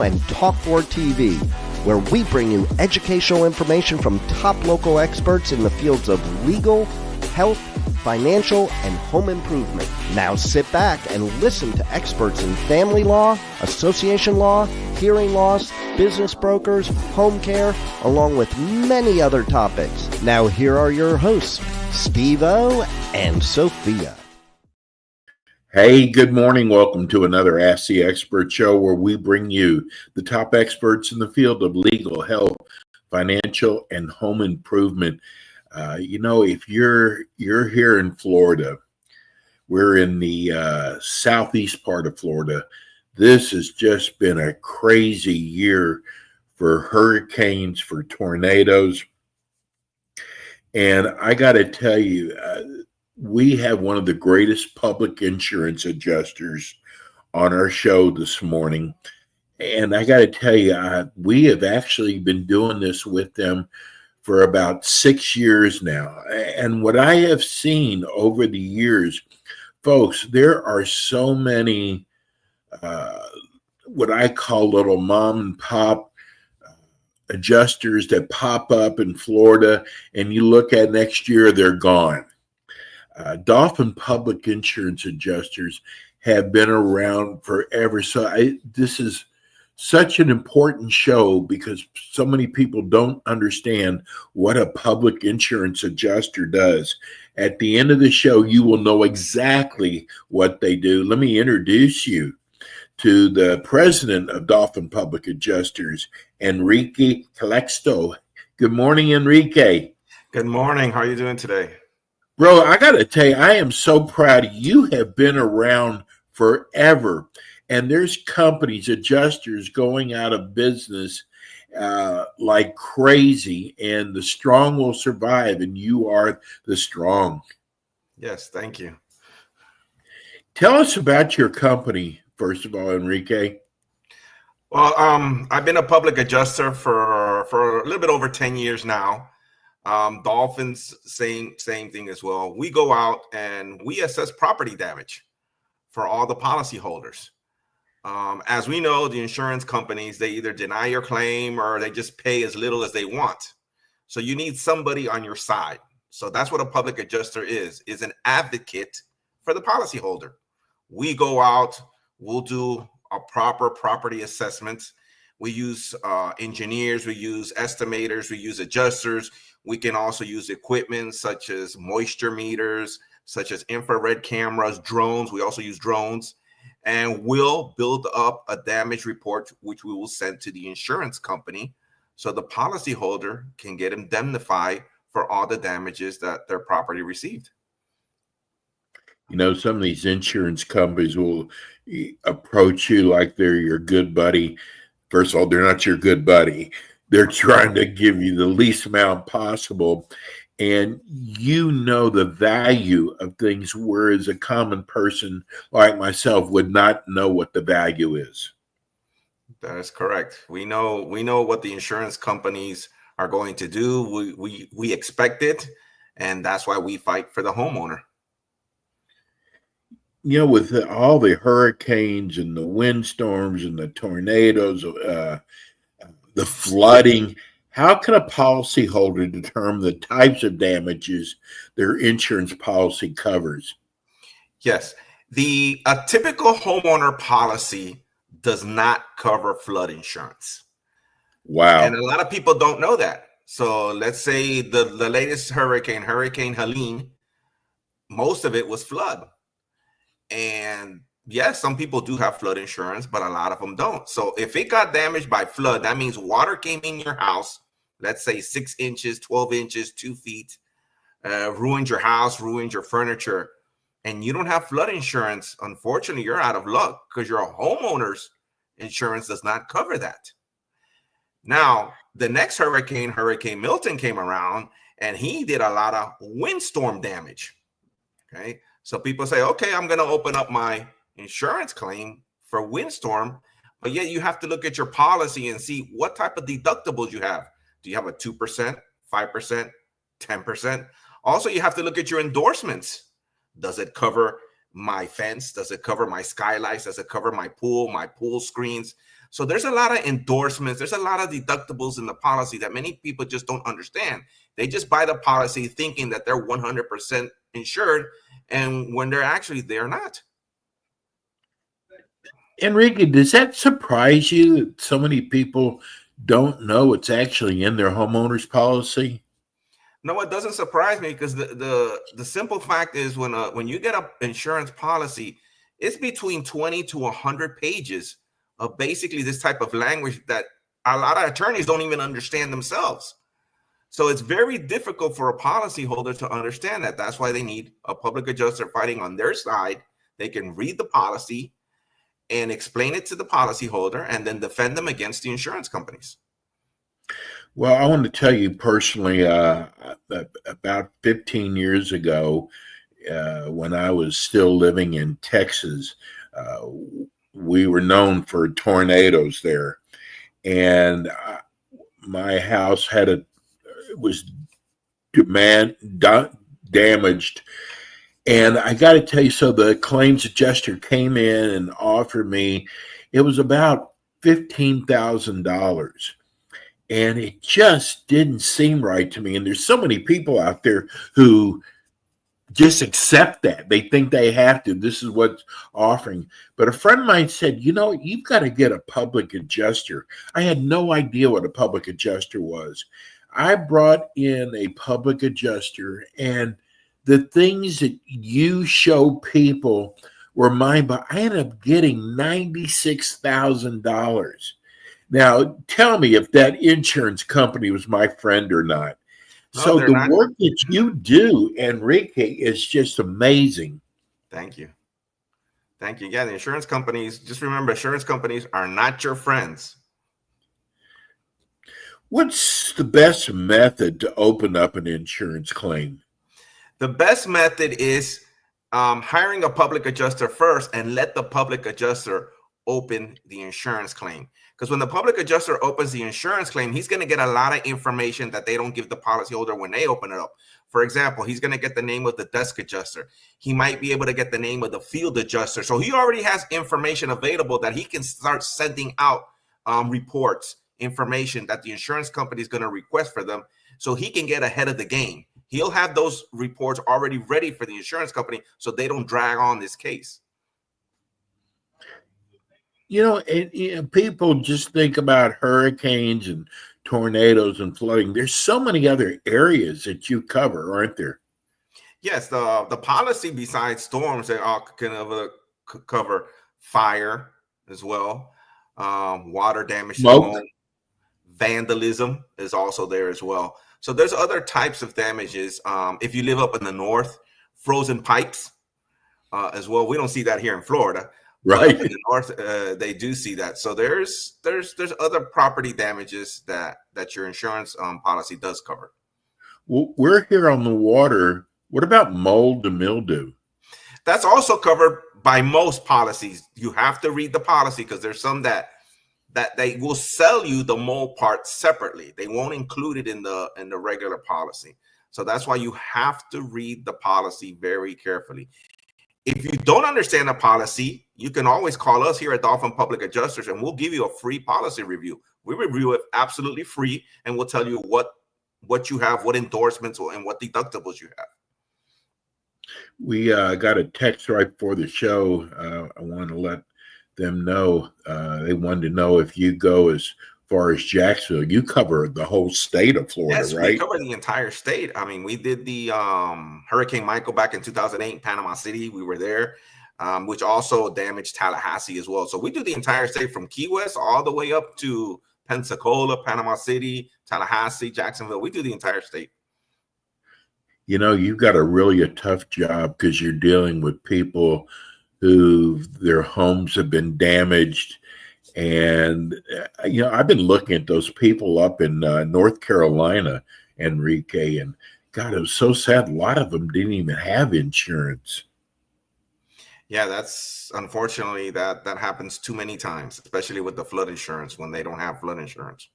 and Talk4 TV, where we bring you educational information from top local experts in the fields of legal, health, financial, and home improvement. Now sit back and listen to experts in family law, association law, hearing loss, business brokers, home care, along with many other topics. Now here are your hosts, Steve-O and Sophia. Hey, good morning. Welcome to another Ask the Expert show where we bring you the top experts in the field of legal, health, financial, and home improvement. If you're here in Florida, we're in the southeast part of Florida. This has just been a crazy year for hurricanes, for tornadoes. And I got to tell you, we have one of the greatest public insurance adjusters on our show this morning. And I got to tell you, we have actually been doing this with them for about 6 years now. And what I have seen over the years, folks, there are so many what I call little mom and pop adjusters that pop up in Florida, and you look at next year, they're gone. Dolphin Public Insurance Adjusters have been around forever. So this is such an important show because so many people don't understand what a public insurance adjuster does. At the end of the show, you will know exactly what they do. Let me introduce you to the president of Dolphin Public Adjusters, Enrique Calexto. Good morning, Enrique. Good morning. How are you doing today? Bro, I got to tell you, I am so proud. You have been around forever, and there's companies, adjusters going out of business like crazy, and the strong will survive, and you are the strong. Yes, thank you. Tell us about your company, first of all, Enrique. Well, I've been a public adjuster for a little bit over 10 years now. Dolphins, same thing as well. We go out and we assess property damage for all the policyholders. As we know, the insurance companies, they either deny your claim or they just pay as little as they want. So you need somebody on your side. So that's what a public adjuster is an advocate for the policyholder. We go out, we'll do a proper property assessment. We use engineers, we use estimators, we use adjusters. We can also use equipment such as moisture meters, such as infrared cameras, drones. We also use drones, and we'll build up a damage report, which we will send to the insurance company so the policyholder can get indemnified for all the damages that their property received. You know, some of these insurance companies will approach you like they're your good buddy. First of all, they're not your good buddy. They're trying to give you the least amount possible. And you know the value of things, whereas a common person like myself would not know what the value is. That is correct. We know what the insurance companies are going to do. We expect it, and that's why we fight for the homeowner. You know, with all the hurricanes and the windstorms and the tornadoes, the flooding, how can a policyholder determine the types of damages their insurance policy covers? Yes, a typical homeowner policy does not cover flood insurance. Wow. And a lot of people don't know that. So let's say the latest Hurricane Helene, most of it was flood. And yes, some people do have flood insurance, but a lot of them don't. So if it got damaged by flood, that means water came in your house, let's say 6 inches, 12 inches, 2 feet, ruined your house, ruined your furniture, and you don't have flood insurance. Unfortunately, you're out of luck because your homeowner's insurance does not cover that. Now, the next hurricane, Hurricane Milton, came around and he did a lot of windstorm damage. Okay. So people say, okay, I'm going to open up my insurance claim for windstorm, but yet you have to look at your policy and see what type of deductibles you have. Do you have a 2%, 5%, 10%? Also, you have to look at your endorsements. Does it cover my fence? Does it cover my skylights? Does it cover my pool screens? So there's a lot of endorsements. There's a lot of deductibles in the policy that many people just don't understand. They just buy the policy thinking that they're 100% insured, and when they're not. Enrique, does that surprise you that so many people don't know it's actually in their homeowner's policy? No, it doesn't surprise me, because the simple fact is when you get an insurance policy, it's between 20 to 100 pages of basically this type of language that a lot of attorneys don't even understand themselves. So it's very difficult for a policyholder to understand that. That's why they need a public adjuster fighting on their side. They can read the policy and explain it to the policyholder and then defend them against the insurance companies. Well, I want to tell you personally, about 15 years ago, when I was still living in Texas, we were known for tornadoes there. And my house was damaged. And I got to tell you, so the claims adjuster came in and offered me, it was about $15,000. And it just didn't seem right to me. And there's so many people out there who just accept that. They think they have to. This is what's offering. But a friend of mine said, you've got to get a public adjuster. I had no idea what a public adjuster was. I brought in a public adjuster, and the things that you show people were mine, but I ended up getting $96,000. Now, tell me if that insurance company was my friend or not. No, so the not. Work that you do, Enrique, is just amazing. Thank you. Thank you. Yeah, the insurance companies, just remember, insurance companies are not your friends. What's the best method to open up an insurance claim? The best method is hiring a public adjuster first and let the public adjuster open the insurance claim. Because when the public adjuster opens the insurance claim, he's going to get a lot of information that they don't give the policyholder when they open it up. For example, he's going to get the name of the desk adjuster. He might be able to get the name of the field adjuster. So he already has information available that he can start sending out reports, information that the insurance company is going to request for them, so he can get ahead of the game. He'll have those reports already ready for the insurance company so they don't drag on this case. People just think about hurricanes and tornadoes and flooding. There's so many other areas that you cover, aren't there? Yes, the policy besides storms, they all can cover fire as well, water damage, smoke, vandalism is also there as well. So there's other types of damages. If you live up in the north, frozen pipes as well. We don't see that here in Florida. Right. In the north, they do see that. So there's other property damages that your insurance policy does cover. Well, we're here on the water. What about mold and mildew? That's also covered by most policies. You have to read the policy, because there's some that they will sell you the mold part separately. They won't include it in the regular policy. So that's why you have to read the policy very carefully. If you don't understand the policy, you can always call us here at Dolphin Public Adjusters, and we'll give you a free policy review. We review it absolutely free, and we'll tell you what you have, what endorsements, and what deductibles you have. We got a text right before the show. I want to let them know. They wanted to know if you go as far as Jacksonville. You cover the whole state of Florida, yes, right? We cover the entire state. I mean, we did the Hurricane Michael back in 2008 in Panama City. We were there, which also damaged Tallahassee as well. So we do the entire state from Key West all the way up to Pensacola, Panama City, Tallahassee, Jacksonville. We do the entire state. You've got a tough job, because you're dealing with people who their homes have been damaged. And, I've been looking at those people up in North Carolina, Enrique, and God, it was so sad. A lot of them didn't even have insurance. Yeah, that's unfortunately that happens too many times, especially with the flood insurance, when they don't have flood insurance.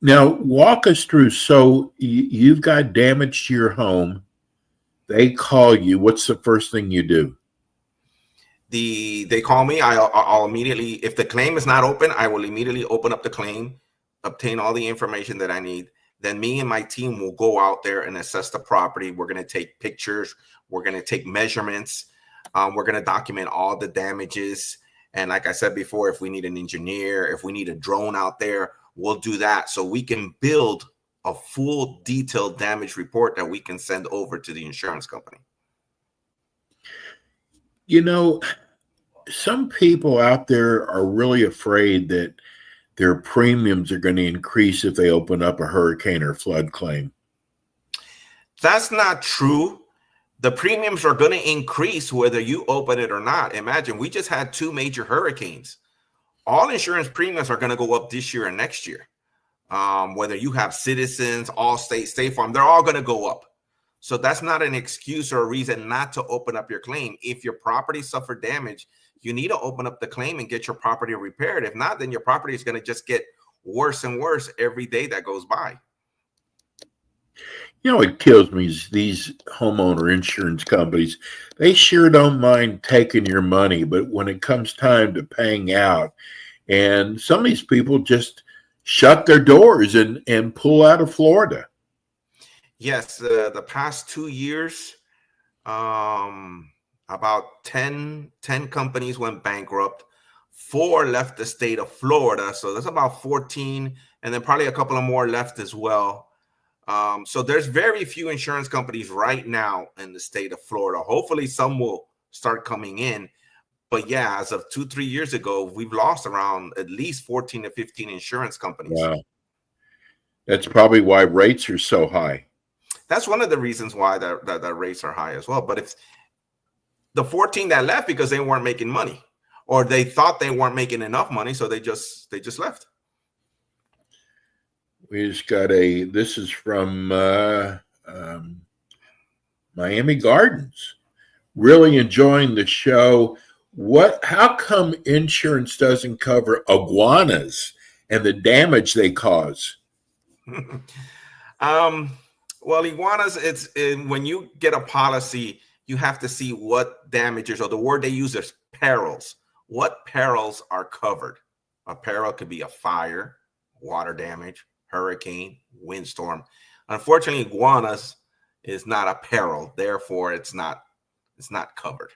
Now, walk us through. So you've got damage to your home. They call you. What's the first thing you do? They call me. I'll immediately, if the claim is not open, I will immediately open up the claim, obtain all the information that I need. Then me and my team will go out there and assess the property. We're going to take pictures. We're going to take measurements. We're going to document all the damages. And like I said before, if we need an engineer, if we need a drone out there, we'll do that so we can build a full detailed damage report that we can send over to the insurance company. You know, some people out there are really afraid that their premiums are going to increase if they open up a hurricane or flood claim. That's not true. The premiums are going to increase whether you open it or not. Imagine, we just had 2 major hurricanes. All insurance premiums are going to go up this year and next year. Whether you have Citizens, Allstate, State Farm, they're all going to go up. So that's not an excuse or a reason not to open up your claim. If your property suffered damage, you need to open up the claim and get your property repaired. If not, then your property is going to just get worse and worse every day that goes by. You know, what kills me is these homeowner insurance companies. They sure don't mind taking your money, but when it comes time to paying out, and some of these people just shut their doors and pull out of Florida. Yes, the past 2 years, about 10 companies went bankrupt. 4 left the state of Florida. So that's about 14. And then probably a couple of more left as well. So there's very few insurance companies right now in the state of Florida. Hopefully some will start coming in. But yeah, as of 2-3 years ago, we've lost around at least 14 to 15 insurance companies. Wow. That's probably why rates are so high. That's one of the reasons why the rates are high as well. But if the 14 that left because they weren't making money, or they thought they weren't making enough money, so they just left. We just got this is from Miami Gardens. Really enjoying the show. How come insurance doesn't cover iguanas and the damage they cause? Well, iguanas, when you get a policy, you have to see what damages, or the word they use is perils. What perils are covered? A peril could be a fire, water damage, hurricane, windstorm. Unfortunately, iguanas is not a peril, therefore it's not covered.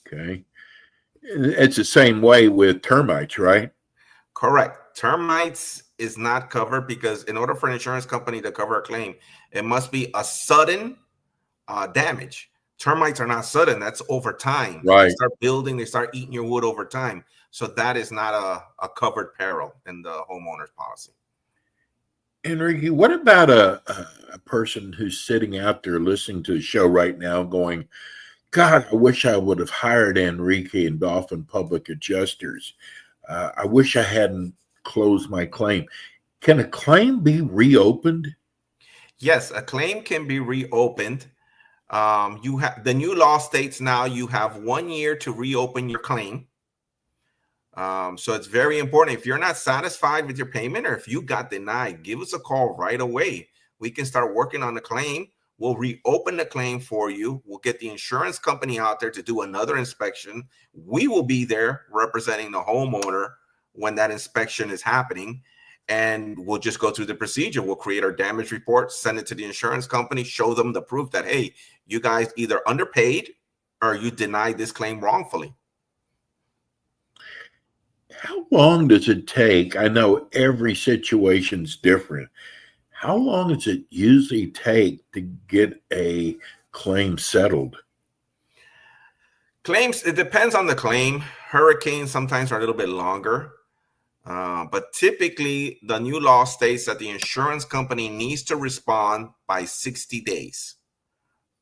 Okay. It's the same way with termites, right? Correct. Termites is not covered because in order for an insurance company to cover a claim, it must be a sudden damage. Termites are not sudden. That's over time. Right. They start building, they start eating your wood over time. So that is not a covered peril in the homeowner's policy. Enrique, what about a person who's sitting out there listening to the show right now going, God, I wish I would have hired Enrique and Dolphin Public Adjusters. I wish I hadn't closed my claim. Can a claim be reopened? Yes, a claim can be reopened. You have the new law states now you have 1 year to reopen your claim. So it's very important. If you're not satisfied with your payment, or if you got denied, give us a call right away. We can start working on the claim. We'll reopen the claim for you. We'll get the insurance company out there to do another inspection. We will be there representing the homeowner when that inspection is happening. And we'll just go through the procedure. We'll create our damage report, send it to the insurance company, show them the proof that, hey, you guys either underpaid or you denied this claim wrongfully. How long does it take? I know every situation's different. How long does it usually take to get a claim settled? Claims, it depends on the claim. Hurricanes sometimes are a little bit longer. But typically, the new law states that the insurance company needs to respond by 60 days,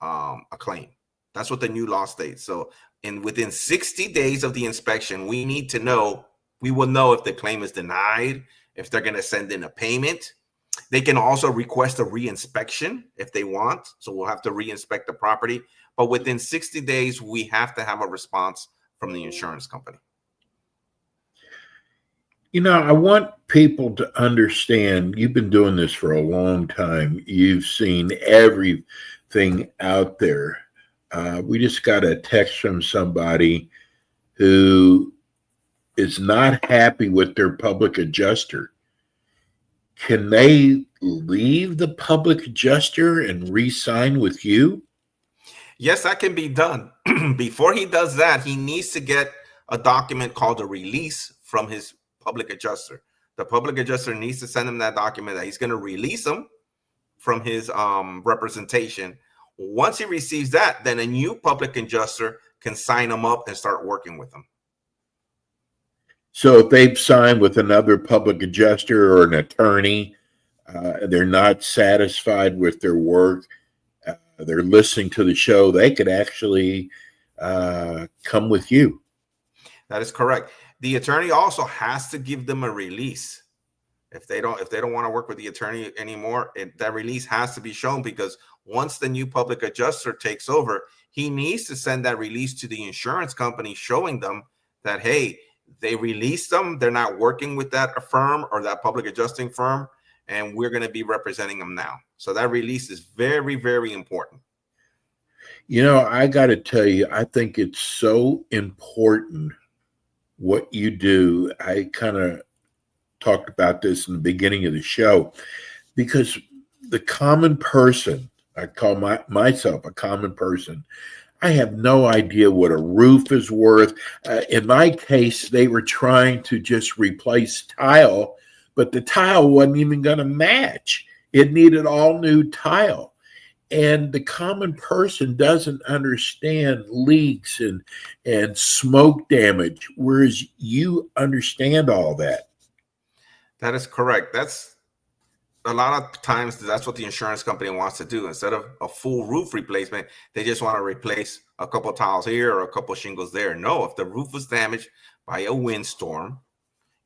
a claim. That's what the new law states. So within 60 days of the inspection, we will know if the claim is denied, if they're going to send in a payment. They can also request a reinspection if they want. So we'll have to reinspect the property. But within 60 days, we have to have a response from the insurance company. You know, I want people to understand, you've been doing this for a long time. You've seen everything out there. We just got a text from somebody who is not happy with their public adjuster. Can they leave the public adjuster and re-sign with you? Yes, that can be done. Before he does that, he needs to get a document called a release from his public adjuster. The public adjuster needs to send him that document that he's going to release him from his representation. Once he receives that, then a new public adjuster can sign him up and start working with him. So if they've signed with another public adjuster or an attorney, they're not satisfied with their work, they're listening to the show, they could actually come with you. That is correct. The attorney also has to give them a release. If they don't want to work with the attorney anymore, that release has to be shown, because once the new public adjuster takes over, he needs to send that release to the insurance company showing them that, hey, they released them, they're not working with that firm or that public adjusting firm, and we're going to be representing them now. So that release is very, very important. You know, I got to tell you, I think it's so important what you do. I kind of talked about this in the beginning of the show, because the common person, I call myself a common person, I have no idea what a roof is worth. In my case, they were trying to just replace tile, but the tile wasn't even going to match. It needed all new tile. And the common person doesn't understand leaks and smoke damage, whereas you understand all that. That is correct. That's a lot of times that's what the insurance company wants to do. Instead of a full roof replacement, they just want to replace a couple tiles here or a couple shingles there. No, if the roof was damaged by a windstorm,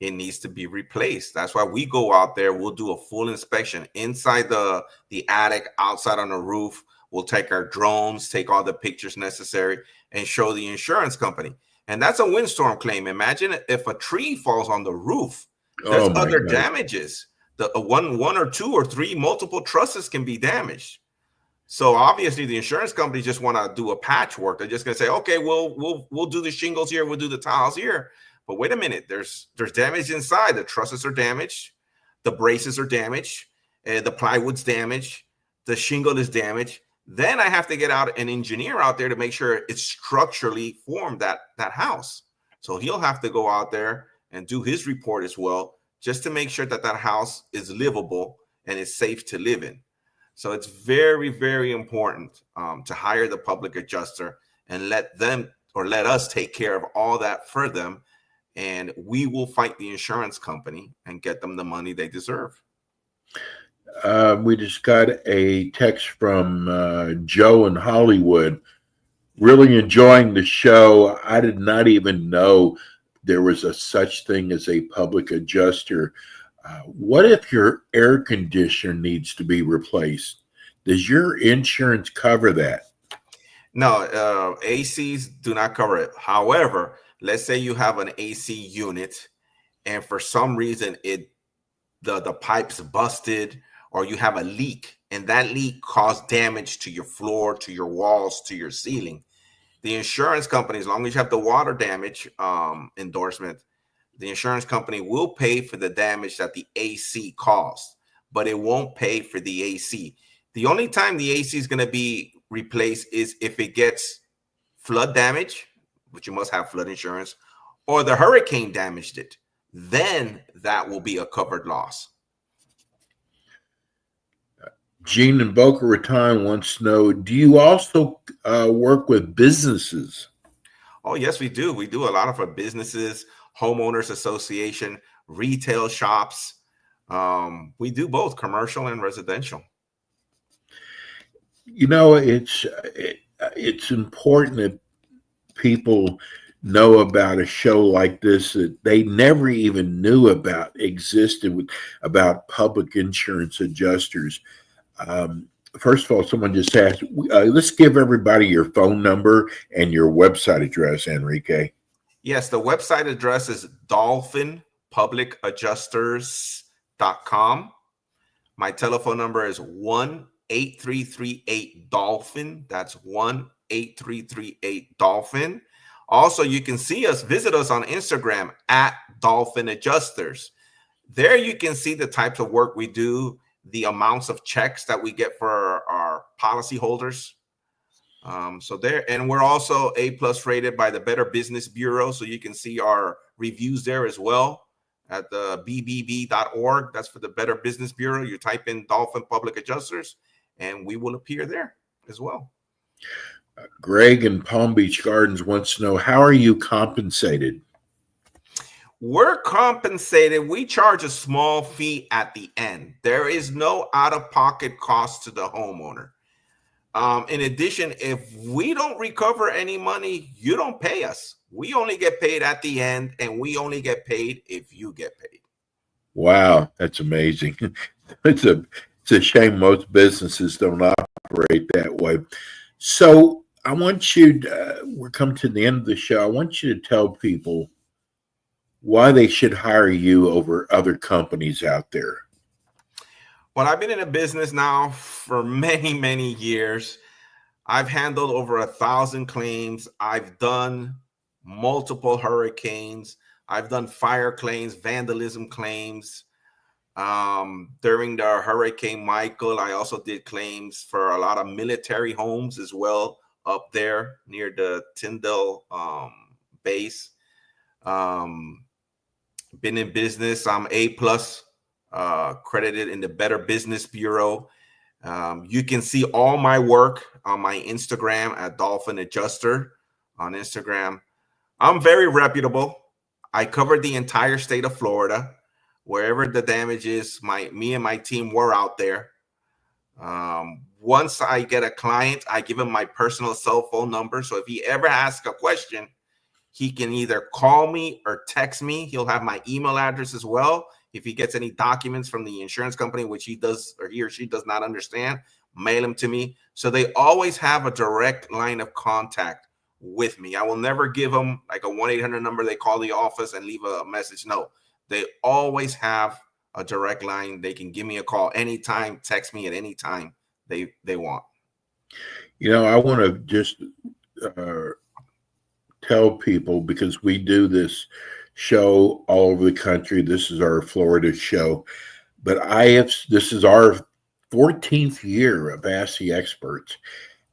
it needs to be replaced. That's why we go out there. We'll do a full inspection inside the attic, outside on the roof. We'll take our drones, take all the pictures necessary, and show the insurance company. And that's a windstorm claim. Imagine if a tree falls on the roof. There's other damages. The one or two or three multiple trusses can be damaged. So obviously the insurance company just want to do a patchwork. They're just going to say, okay, we'll do the shingles here, we'll do the tiles here. But wait a minute, there's damage inside. The trusses are damaged, the braces are damaged, the plywood's damaged, the shingle is damaged. Then I have to get out an engineer out there to make sure it's structurally formed, that house. So he'll have to go out there and do his report as well, just to make sure that house is livable and is safe to live in. So it's very, very important to hire the public adjuster and let us take care of all that for them. And we will fight the insurance company and get them the money they deserve. We just got a text from Joe in Hollywood. Really enjoying the show. I did not even know there was a such thing as a public adjuster. What if your air conditioner needs to be replaced? Does your insurance cover that? No, ACs do not cover it. However, let's say you have an AC unit and for some reason the pipe's busted, or you have a leak and that leak caused damage to your floor, to your walls, to your ceiling. The insurance company, as long as you have the water damage endorsement, the insurance company will pay for the damage that the AC caused, but it won't pay for the AC. The only time the AC is going to be replaced is if it gets flood damage, which you must have flood insurance, or the hurricane damaged it. Then that will be a covered loss. Gene in Boca Raton wants to know, do you also work with businesses? Oh, yes, we do. We do a lot of our businesses, homeowners association, retail shops. We do both commercial and residential. You know, it's important that people know about a show like this that they never even knew about existed, about public insurance adjusters. First of all, someone just asked, let's give everybody your phone number and your website address, Enrique. Yes, the website address is dolphinpublicadjusters.com. My telephone number is 1-8338-DOLPHIN. That's 1-8338-DOLPHIN. Also, you can visit us on Instagram at Dolphin Adjusters. There you can see the types of work we do, the amounts of checks that we get for our policyholders. So there, and we're also A+ rated by the Better Business Bureau. So you can see our reviews there as well at the bbb.org. That's for the Better Business Bureau. You type in Dolphin Public Adjusters and we will appear there as well. Greg in Palm Beach Gardens wants to know, how are you compensated? We're compensated. We charge a small fee at the end. There is no out-of-pocket cost to the homeowner. In addition, if we don't recover any money, you don't pay us. We only get paid at the end, and we only get paid if you get paid. Wow, that's amazing. It's a shame most businesses don't operate that way. So I want you to, we're coming to the end of the show. I want you to tell people why they should hire you over other companies out there. Well, I've been in a business now for many, many years. I've handled over 1,000 claims. I've done multiple hurricanes. I've done fire claims, vandalism claims. During the Hurricane Michael, I also did claims for a lot of military homes as well up there near the Tyndall base. Been in business. I'm A+ credited in the Better Business Bureau. You can see all my work on my Instagram at Dolphin Adjuster on Instagram. I'm very reputable. I covered the entire state of Florida. Wherever the damage is, me and my team were out there. Once I get a client, I give him my personal cell phone number. So if he ever asks a question, he can either call me or text me. He'll have my email address as well. If he gets any documents from the insurance company, which he does or he or she does not understand, mail them to me. So they always have a direct line of contact with me. I will never give them like a 1-800 number. They call the office and leave a message. No, they always have a direct line. They can give me a call anytime, text me at any time they want. You know, I want to just tell people, because we do this show all over the country. This is our Florida show, but this is our 14th year of Ask the Experts,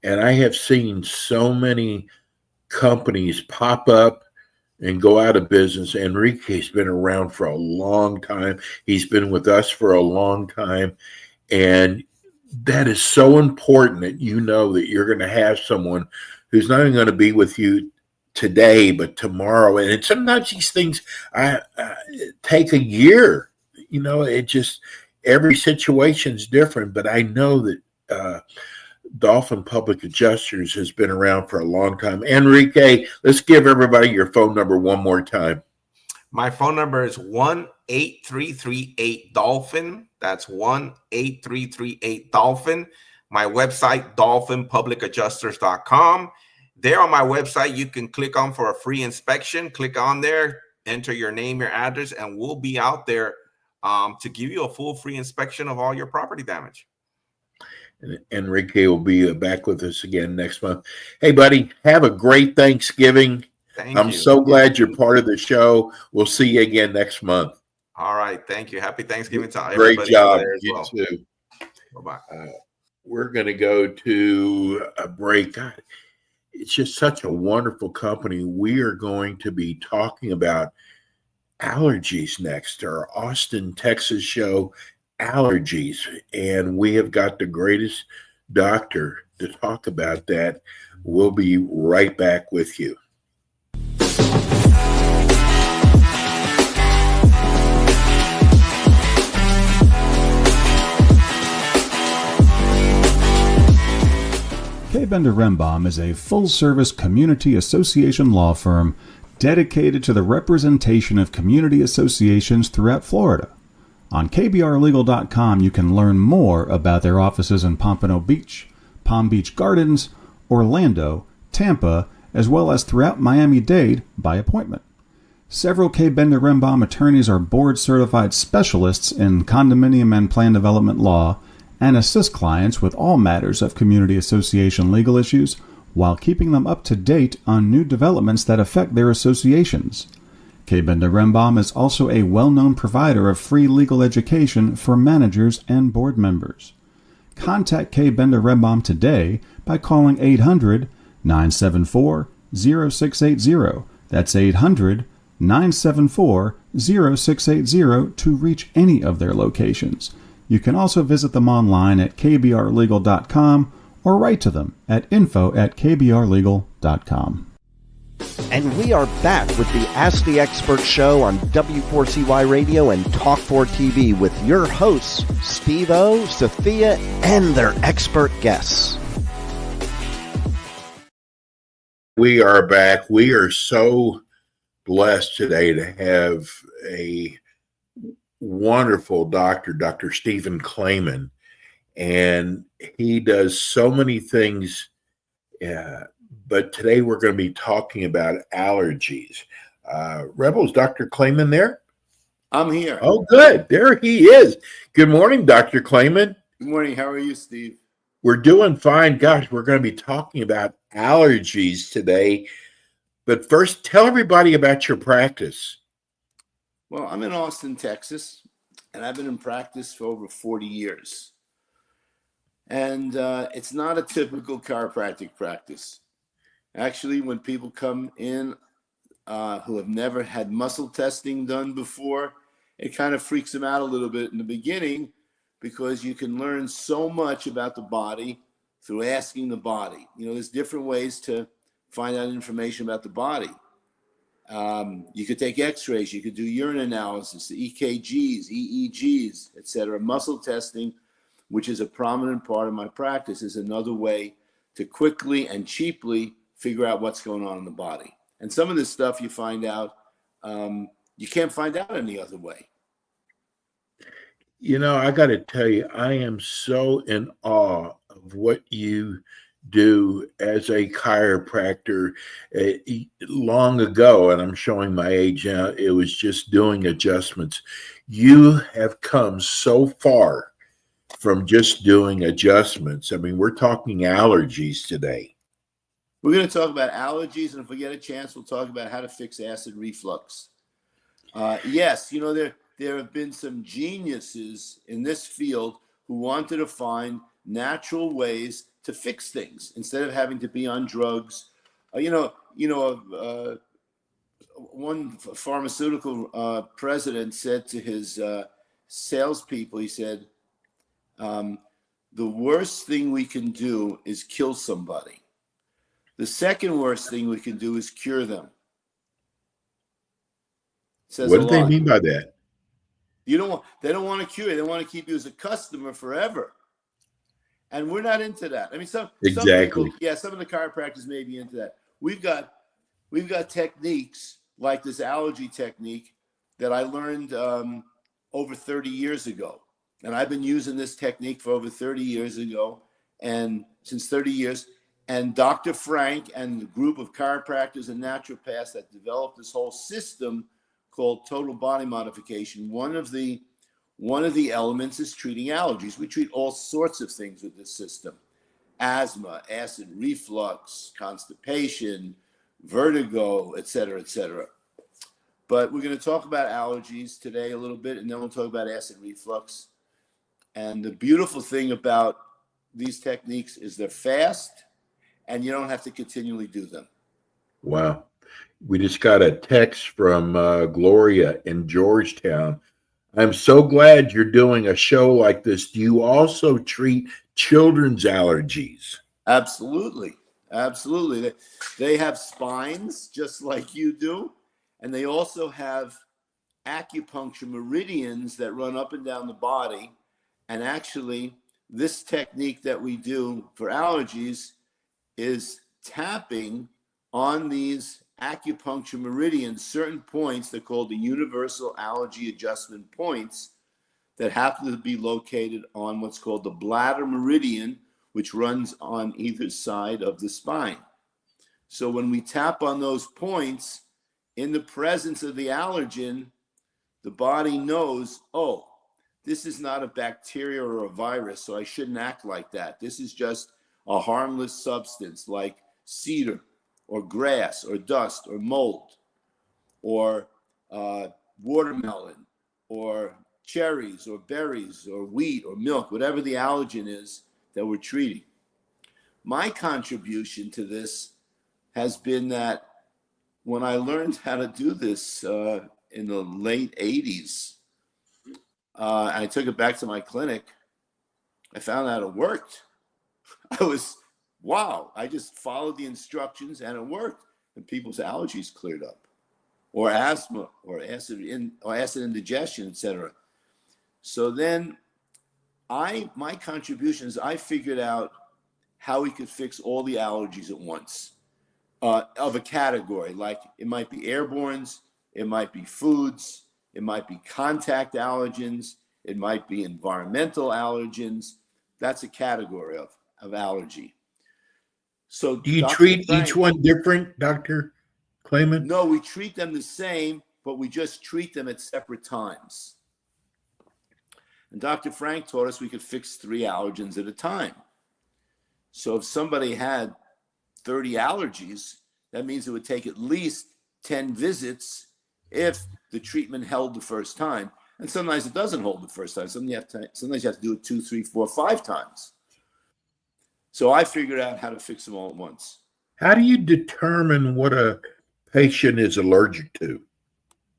and I have seen so many companies pop up and go out of business. Enrique's been around for a long time. He's been with us for a long time, and that is so important that you know that you're going to have someone who's not even going to be with you today, but tomorrow. And sometimes these things take a year. You know, it just, every situation's different. But I know that Dolphin Public Adjusters has been around for a long time. Enrique, let's give everybody your phone number one more time. My phone number is 1-8338-DOLPHIN. That's 1-8338-DOLPHIN. My website, dolphinpublicadjusters.com. There on my website, you can click on for a free inspection. Click on there, enter your name, your address, and we'll be out there to give you a full free inspection of all your property damage. And Enrique will be back with us again next month. Hey, buddy, have a great Thanksgiving. I'm so glad you're part of the show. We'll see you again next month. All right. Thank you. Happy Thanksgiving to everybody. Great job. You well. too. Bye-bye. We're going to go to a break. God, it's just such a wonderful company. We are going to be talking about allergies next, our Austin, Texas show, Allergies. And we have got the greatest doctor to talk about that. We'll be right back with you. K. Bender Rembaum is a full-service community association law firm dedicated to the representation of community associations throughout Florida. On kbrlegal.com, you can learn more about their offices in Pompano Beach, Palm Beach Gardens, Orlando, Tampa, as well as throughout Miami-Dade by appointment. Several K. Bender Rembaum attorneys are board-certified specialists in condominium and plan development law and assist clients with all matters of community association legal issues, while keeping them up to date on new developments that affect their associations. K. Benda Rembam is also a well-known provider of free legal education for managers and board members. Contact K. Benda Rembam today by calling 800-974-0680. That's 800-974-0680 to reach any of their locations. You can also visit them online at kbrlegal.com or write to them at info@kbrlegal.com. And we are back with the Ask the Expert show on W4CY Radio and Talk4 TV with your hosts, Steve-O, Sophia, and their expert guests. We are back. We are so blessed today to have a wonderful doctor, Dr. Stephen Clayman, and he does so many things. But today we're going to be talking about allergies. Rebels, Dr. Clayman there? I'm here. Oh, good. There he is. Good morning, Dr. Clayman. Good morning. How are you, Steve? We're doing fine. Gosh, we're going to be talking about allergies today. But first, tell everybody about your practice. Well, I'm in Austin, Texas, and I've been in practice for over 40 years. And it's not a typical chiropractic practice. Actually, when people come in who have never had muscle testing done before, it kind of freaks them out a little bit in the beginning because you can learn so much about the body through asking the body. You know, there's different ways to find out information about the body. You could take x-rays, you could do urine analysis, EKGs, EEGs, etc. Muscle testing, which is a prominent part of my practice, is another way to quickly and cheaply figure out what's going on in the body. And some of this stuff you find out, you can't find out any other way. You know, I got to tell you, I am so in awe of what you do as a chiropractor. Long ago, and I'm showing my age now, it was just doing adjustments. You have come so far from just doing adjustments. I mean, we're talking allergies today. We're going to talk about allergies, and if we get a chance, we'll talk about how to fix acid reflux. Yes, you know, there have been some geniuses in this field who wanted to find natural ways to fix things instead of having to be on drugs. One pharmaceutical president said to his salespeople, he said, the worst thing we can do is kill somebody. The second worst thing we can do is cure them. What do they mean by that? They don't want to cure you. They want to keep you as a customer forever. And we're not into that. I mean, exactly. Some of the chiropractors may be into that. We've got techniques like this allergy technique that I learned over 30 years ago. And I've been using this technique for over 30 years ago, and since 30 years. And Dr. Frank and the group of chiropractors and naturopaths that developed this whole system called total body modification. One of the elements is treating allergies. We treat all sorts of things with this system: asthma, acid reflux, constipation, vertigo, et cetera, et cetera. But we're going to talk about allergies today a little bit, and then we'll talk about acid reflux. And the beautiful thing about these techniques is they're fast, and you don't have to continually do them. Wow. We just got a text from Gloria in Georgetown. I'm so glad you're doing a show like this. Do you also treat children's allergies? Absolutely. Absolutely. They have spines just like you do. And they also have acupuncture meridians that run up and down the body. And actually, this technique that we do for allergies is tapping on these acupuncture meridians, certain points that are called the universal allergy adjustment points that happen to be located on what's called the bladder meridian, which runs on either side of the spine. So when we tap on those points in the presence of the allergen, the body knows, oh, this is not a bacteria or a virus, so I shouldn't act like that. This is just a harmless substance like cedar or grass or dust or mold or watermelon or cherries or berries or wheat or milk, whatever the allergen is that we're treating. My contribution to this has been that when I learned how to do this in the late 80s, I took it back to my clinic, I found out it worked. I just followed the instructions and it worked. And people's allergies cleared up, or asthma, or acid indigestion, etc. So then my contribution is I figured out how we could fix all the allergies at once of a category. Like it might be airbornes, it might be foods, it might be contact allergens, it might be environmental allergens. That's a category of allergy. So Do you Dr. treat Frank, each one different, Dr. Clayman? No, we treat them the same, but we just treat them at separate times. And Dr. Frank taught us we could fix 3 allergens at a time. So if somebody had 30 allergies, that means it would take at least 10 visits if the treatment held the first time. And sometimes it doesn't hold the first time. Sometimes you have to do it 2, 3, 4, 5 times. So I figured out how to fix them all at once. How do you determine what a patient is allergic to?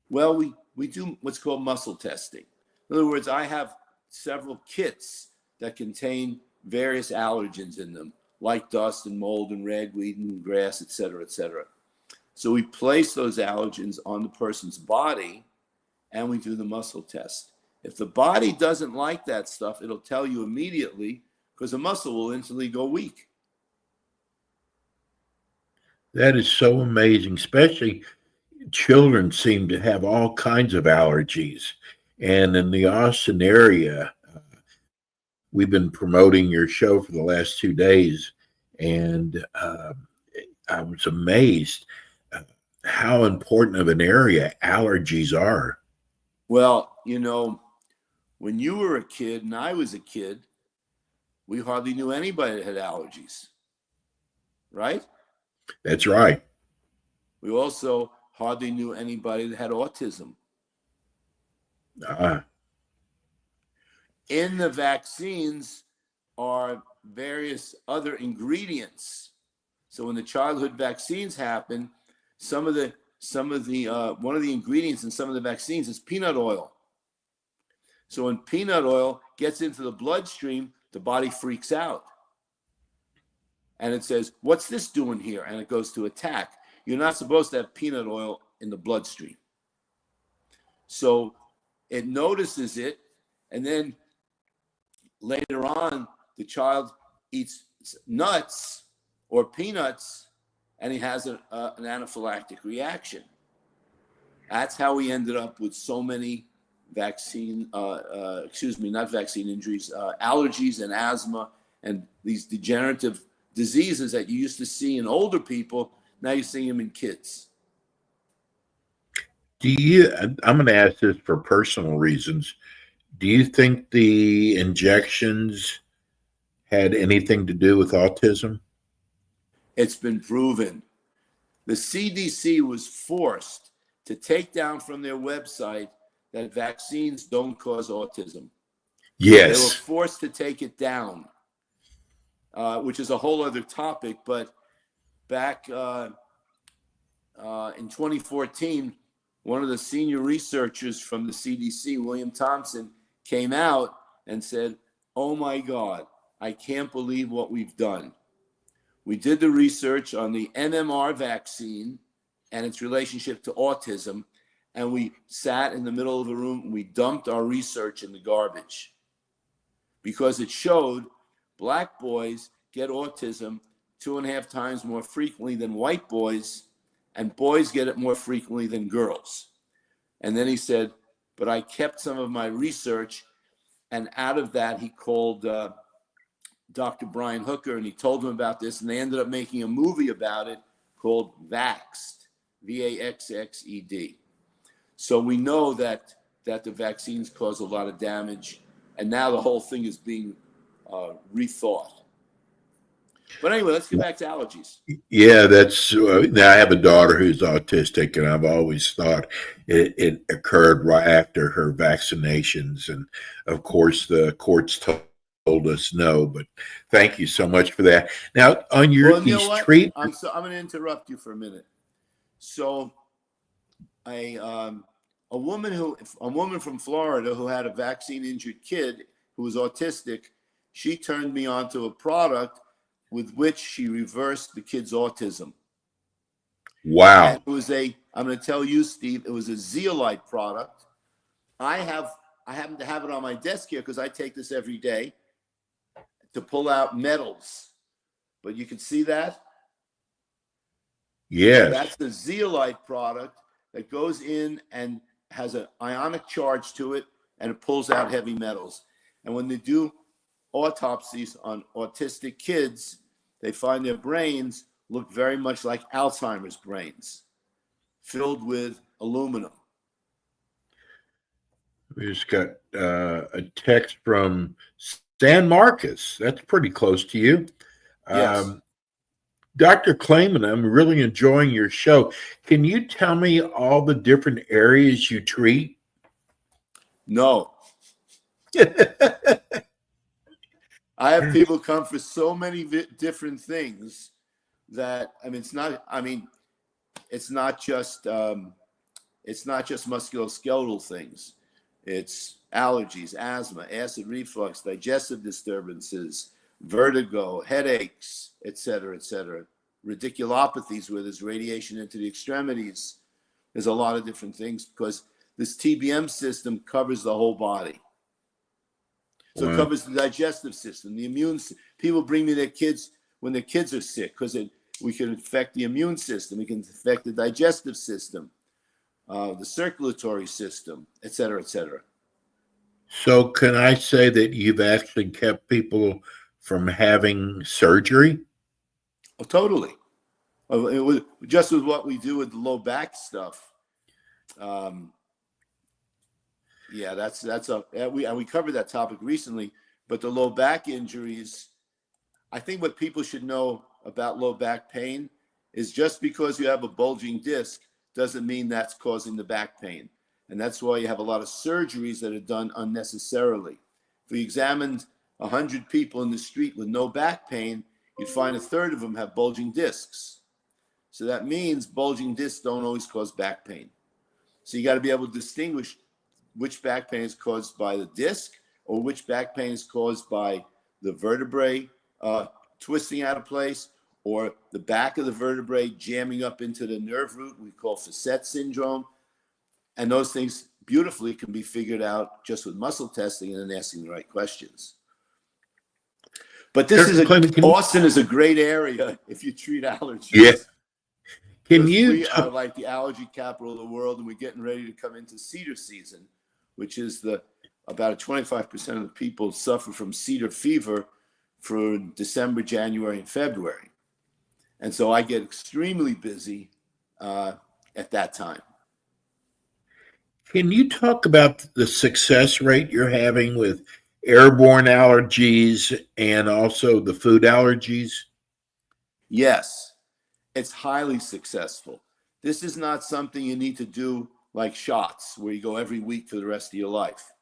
Well, we do what's called muscle testing. In other words, I have several kits that contain various allergens in them, like dust and mold and ragweed and grass, et cetera, et cetera. So we place those allergens on the person's body and we do the muscle test. If the body doesn't like that stuff, it'll tell you immediately because the muscle will instantly go weak. That is so amazing, especially children seem to have all kinds of allergies. And in the Austin area, we've been promoting your show for the last 2 days, and I was amazed how important of an area allergies are. Well, when you were a kid and I was a kid, we hardly knew anybody that had allergies, right? That's right. We also hardly knew anybody that had autism. In the vaccines are various other ingredients. So when the childhood vaccines happen, one of the ingredients in some of the vaccines is peanut oil. So when peanut oil gets into the bloodstream, the body freaks out. And it says, what's this doing here? And it goes to attack. You're not supposed to have peanut oil in the bloodstream. So it notices it, and then later on, the child eats nuts or peanuts, and he has an anaphylactic reaction. That's how we ended up with so many allergies and asthma and these degenerative diseases that you used to see in older people. Now you see them in kids. I'm going to ask this for personal reasons. Do you think the injections had anything to do with autism? It's been proven. The CDC was forced to take down from their website that vaccines don't cause autism. Yes. They were forced to take it down, which is a whole other topic. But back in 2014, one of the senior researchers from the CDC, William Thompson, came out and said, "Oh my God, I can't believe what we've done. We did the research on the MMR vaccine and its relationship to autism, and we sat in the middle of the room and we dumped our research in the garbage because it showed black boys get autism 2.5 times more frequently than white boys, and boys get it more frequently than girls." And then he said, but I kept some of my research, and out of that he called Dr. Brian Hooker, and he told him about this, and they ended up making a movie about it called Vaxxed, VAXXED. So we know that the vaccines cause a lot of damage, and now the whole thing is being rethought. But anyway, let's get back to allergies. Yeah, that's now I have a daughter who's autistic, and I've always thought it occurred right after her vaccinations, and of course the courts told us no. But thank you so much for that. Now on Well, you know these what? treat, I'm going to interrupt you for a minute. So, a woman from Florida who had a vaccine injured kid who was autistic, she turned me on to a product with which she reversed the kid's autism. wow, And it was I'm going to tell you, Steve, it was a zeolite product. I happen to have it on my desk here because I take this every day to pull out metals. But you can see that? yes, That's the zeolite product that goes in and has an ionic charge to it, and it pulls out heavy metals. And when they do autopsies on autistic kids, they find their brains look very much like Alzheimer's brains, filled with aluminum. we just got a text from San Marcos. That's pretty close to you. Yes. Dr. Clayman, I'm really enjoying your show. Can you tell me all the different areas you treat? No. I have people come for so many different things that it's not just musculoskeletal things. It's allergies, asthma, acid reflux, digestive disturbances, vertigo, headaches, et cetera, radiculopathies where there's radiation into the extremities. There's a lot of different things because this TBM system covers the whole body. So it covers the digestive system, the immune system. People bring me their kids when their kids are sick because we can affect the immune system. We can affect the digestive system, the circulatory system, et cetera, et cetera. So can I say that you've actually kept people from having surgery? Oh, totally. It was just with what we do with the low back stuff. Yeah, we covered that topic recently, but the low back injuries, I think what people should know about low back pain is just because you have a bulging disc doesn't mean that's causing the back pain. And that's why you have a lot of surgeries that are done unnecessarily. If we examined 100 people in the street with no back pain, you'd find a third of them have bulging discs. So that means bulging discs don't always cause back pain. So you got to be able to distinguish which back pain is caused by the disc or which back pain is caused by the vertebrae twisting out of place or the back of the vertebrae jamming up into the nerve root we call facet syndrome. And those things beautifully can be figured out just with muscle testing and then asking the right questions. But Austin is a great area if you treat allergies. Yeah. We are like the allergy capital of the world, and we're getting ready to come into cedar season, which is about 25% of the people suffer from cedar fever for December, January, and February. And so I get extremely busy at that time. Can you talk about the success rate you're having with airborne allergies and also the food allergies? Yes, it's highly successful. This is not something you need to do like shots where you go every week for the rest of your life.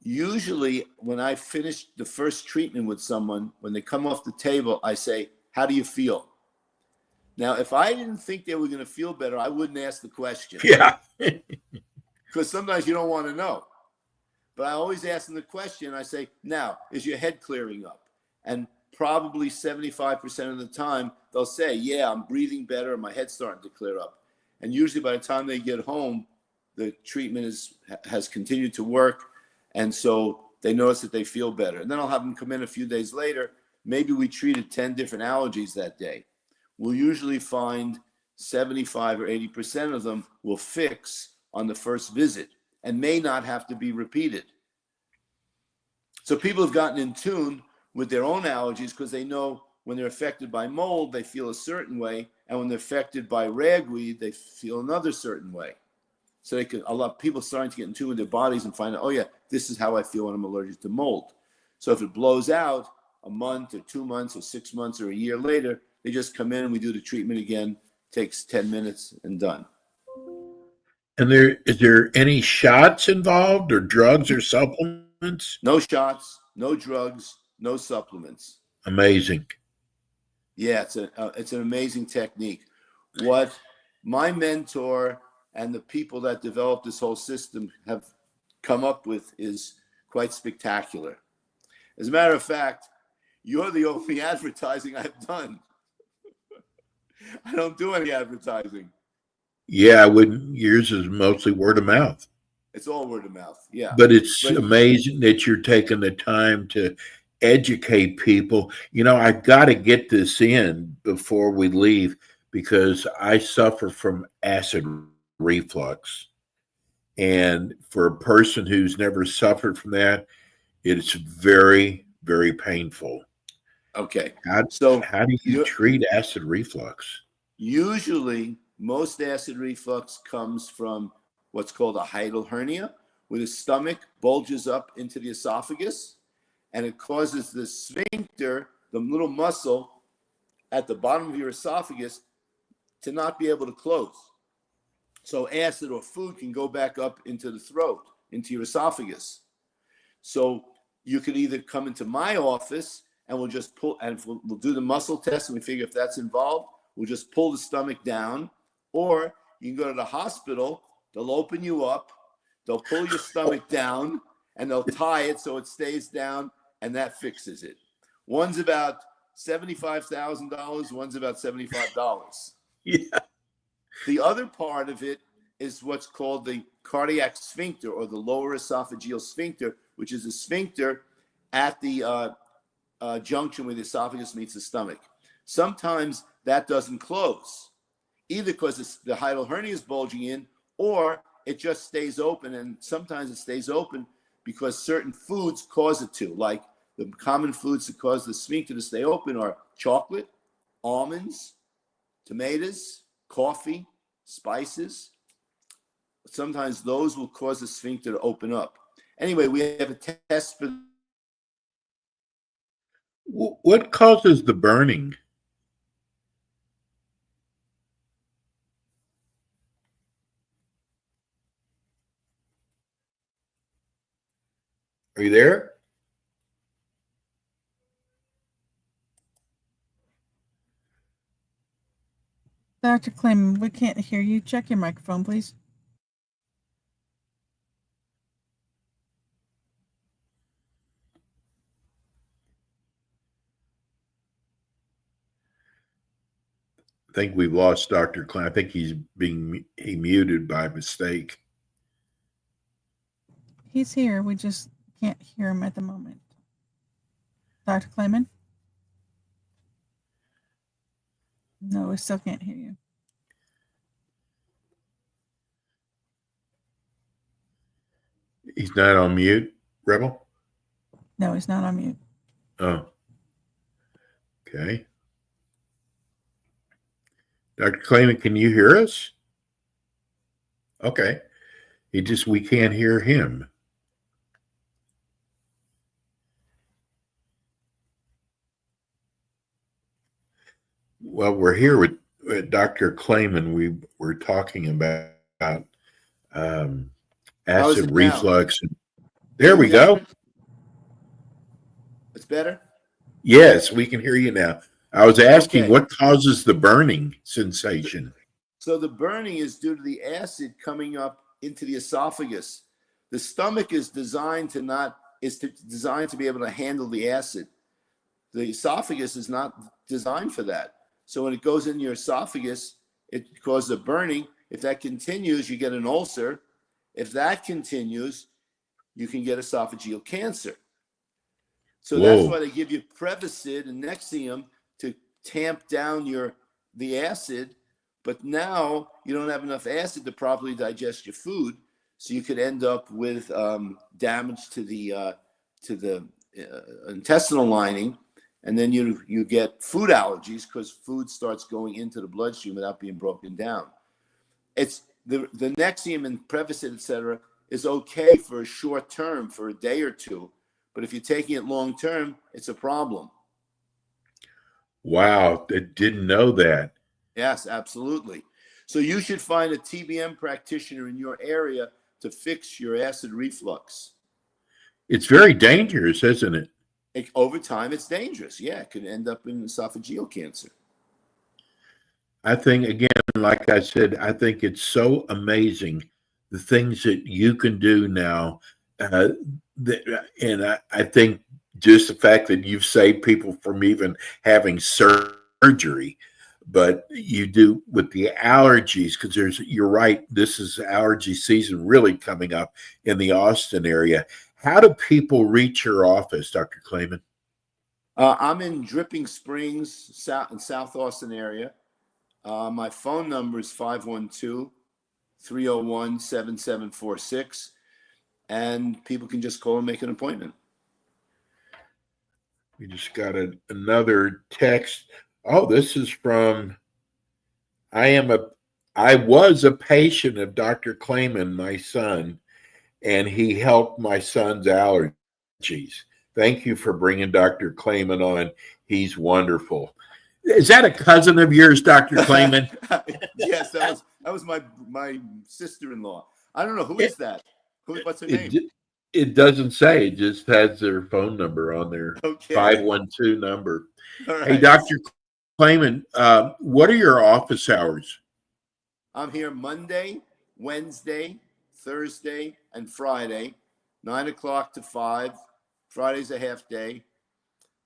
Usually when I finish the first treatment with someone, when they come off the table, I say, "How do you feel?" Now, if I didn't think they were going to feel better, I wouldn't ask the question. Yeah. Because sometimes you don't want to know. But I always ask them the question. I say, "Now, is your head clearing up?" And probably 75% of the time, they'll say, "Yeah, I'm breathing better and my head's starting to clear up." And usually by the time they get home, the treatment has continued to work. And so they notice that they feel better. And then I'll have them come in a few days later. Maybe we treated 10 different allergies that day. We'll usually find 75 or 80% of them will fix on the first visit and may not have to be repeated. So people have gotten in tune with their own allergies because they know when they're affected by mold, they feel a certain way. And when they're affected by ragweed, they feel another certain way. So a lot of people starting to get in tune with their bodies and find out, oh yeah, this is how I feel when I'm allergic to mold. So if it blows out, a month or 2 months or 6 months or a year later, they just come in and we do the treatment again. Takes 10 minutes and done. And is there any shots involved or drugs or supplements? No shots, no drugs, no supplements. Amazing. Yeah, it's an amazing technique. What my mentor and the people that developed this whole system have come up with is quite spectacular. As a matter of fact, you're the only advertising I've done. I don't do any advertising. Yeah, I wouldn't. Yours is mostly word of mouth. It's all word of mouth. Yeah. But it's amazing that you're taking the time to educate people. You know, I've got to get this in before we leave because I suffer from acid reflux. And for a person who's never suffered from that, it's very, very painful. Okay. How do you treat acid reflux? Usually, most acid reflux comes from what's called a hiatal hernia, where the stomach bulges up into the esophagus, and it causes the sphincter, the little muscle at the bottom of your esophagus, to not be able to close. So acid or food can go back up into the throat, into your esophagus. So you could either come into my office and we'll just pull, and we'll do the muscle test and we figure if that's involved, we'll just pull the stomach down. Or you can go to the hospital, they'll open you up, they'll pull your stomach down, and they'll tie it so it stays down, and that fixes it. One's about $75,000, one's about $75. Yeah. The other part of it is what's called the cardiac sphincter, or the lower esophageal sphincter, which is a sphincter at the junction where the esophagus meets the stomach. Sometimes that doesn't close, either because the hiatal hernia is bulging in, or it just stays open. And sometimes it stays open because certain foods cause it to. Like the common foods that cause the sphincter to stay open are chocolate, almonds, tomatoes, coffee, spices. Sometimes those will cause the sphincter to open up. Anyway, we have a test for. What causes the burning? Are you there? Dr. Klayman, we can't hear you. Check your microphone, please. I think we've lost Dr. Klein. I think he muted by mistake. He's here. We just can't hear him at the moment. Dr. Klayman? No, we still can't hear you. He's not on mute, Rebel? No, he's not on mute. Oh. Okay. Dr. Klayman, can you hear us? Okay. We can't hear him. Well, we're here with Dr. Klayman. We were talking about acid reflux. There we go. It's better? Yes, we can hear you now. I was asking what causes the burning sensation? So the burning is due to the acid coming up into the esophagus. The stomach is designed to be able to handle the acid. The esophagus is not designed for that. So when it goes in your esophagus, it causes a burning. If that continues, you get an ulcer. If that continues, you can get esophageal cancer. So that's why they give you Prevacid and Nexium to tamp down the acid. But now you don't have enough acid to properly digest your food, so you could end up with damage to the intestinal lining, and then you get food allergies because food starts going into the bloodstream without being broken down. It's the Nexium and Prevacid, etc., is okay for a short term, for a day or two, But if you're taking it long term, it's a problem. Wow, I didn't know that. Yes, absolutely. So you should find a TBM practitioner in your area to fix your acid reflux. It's very dangerous, isn't it? Over time, it's dangerous. Yeah, it could end up in esophageal cancer. I think, again, like I said, I think it's so amazing the things that you can do now. And I think just the fact that you've saved people from even having surgery, but you do with the allergies, because you're right, this is allergy season really coming up in the Austin area. How do people reach your office, Dr. Clayman? I'm in Dripping Springs, in South Austin area. My phone number is 512-301-7746. And people can just call and make an appointment. We just got another text. Oh, this is from, I was a patient of Dr. Clayman, my son, and he helped my son's allergies. Thank you for bringing Dr. Clayman on. He's wonderful. Is that a cousin of yours, Dr. Clayman? Yes, that was my sister-in-law. I don't know, who is that? What's her name? It doesn't say. It just has their phone number on their Okay. 512 number. Right. Hey, Dr. Clayman, what are your office hours? I'm here Monday, Wednesday, Thursday, and Friday, 9 o'clock to 5. Friday's a half day,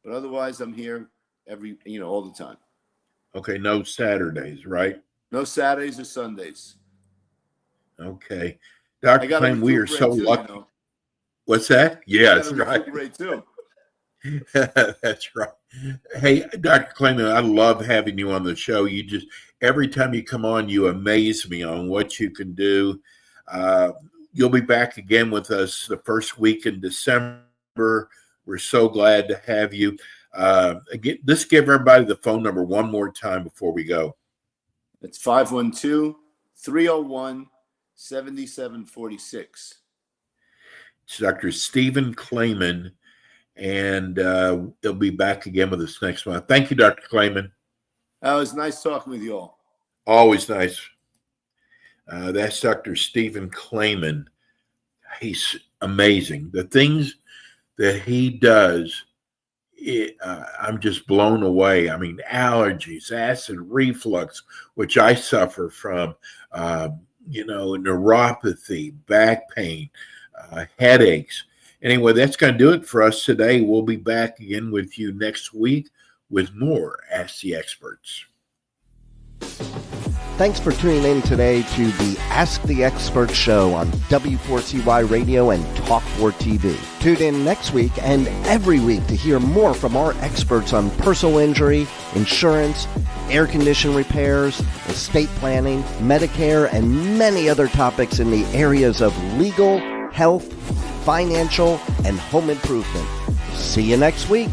but otherwise I'm here all the time. Okay, no Saturdays, right? No Saturdays or Sundays. Okay. Dr. Clayman, we are so lucky. What's that? Yeah, that's right. Too. That's right. Hey, Dr. Clayman, I love having you on the show. Every time you come on, you amaze me on what you can do. You'll be back again with us the first week in December. We're so glad to have you. Again, let's give everybody the phone number one more time before we go. It's 512-301-7746. It's Dr. Stephen Clayman, and he'll be back again with us next month. Thank you, Dr. Clayman. It was nice talking with you all. Always nice. That's Dr. Stephen Clayman. He's amazing. The things that he does, I'm just blown away. I mean, allergies, acid reflux, which I suffer from, neuropathy, back pain, headaches. Anyway, that's going to do it for us today. We'll be back again with you next week with more Ask the Experts. Thanks for tuning in today to the Ask the Expert show on W4CY Radio and Talk4 TV. Tune in next week and every week to hear more from our experts on personal injury, insurance, air condition repairs, estate planning, Medicare, and many other topics in the areas of legal, health, financial, and home improvement. See you next week.